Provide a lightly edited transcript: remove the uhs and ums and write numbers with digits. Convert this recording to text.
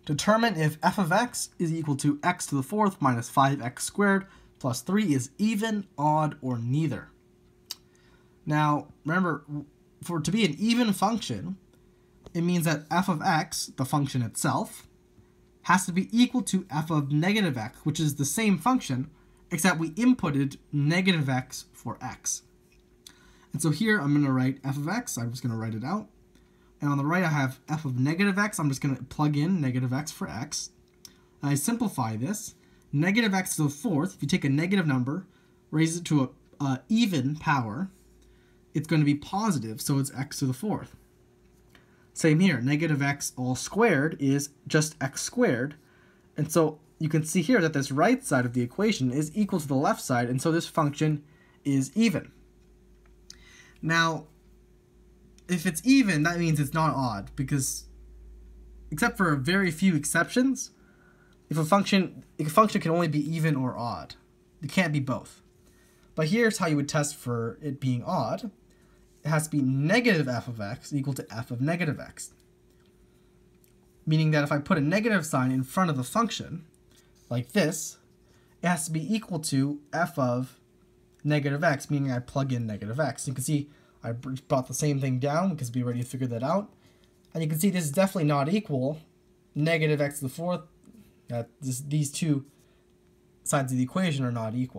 Determine if f of x is equal to x to the fourth minus 5x squared plus 3 is even, odd, or neither. Now, remember, for it to be an even function, it means that f of x, the function itself, has to be equal to f of negative x, which is the same function, except we inputted negative x for x. And so here I'm going to write f of x. I'm just going to write it out. And on the right I have f of negative x. I'm just going to plug in negative x for x. And I simplify this. Negative x to the fourth, if you take a negative number, raise it to an even power, it's going to be positive, so it's x to the fourth. Same here, negative x all squared is just x squared. And so you can see here that this right side of the equation is equal to the left side, and so this function is even. Now, if it's even, that means it's not odd, because except for very few exceptions, if a function can only be even or odd. It can't be both. But here's how you would test for it being odd. It has to be negative f of x equal to f of negative x. Meaning that if I put a negative sign in front of the function, like this, it has to be equal to f of negative x, meaning I plug in negative x. You can see I brought the same thing down because we already figured that out. And you can see this is definitely not equal. Negative x to the fourth, these two sides of the equation are not equal.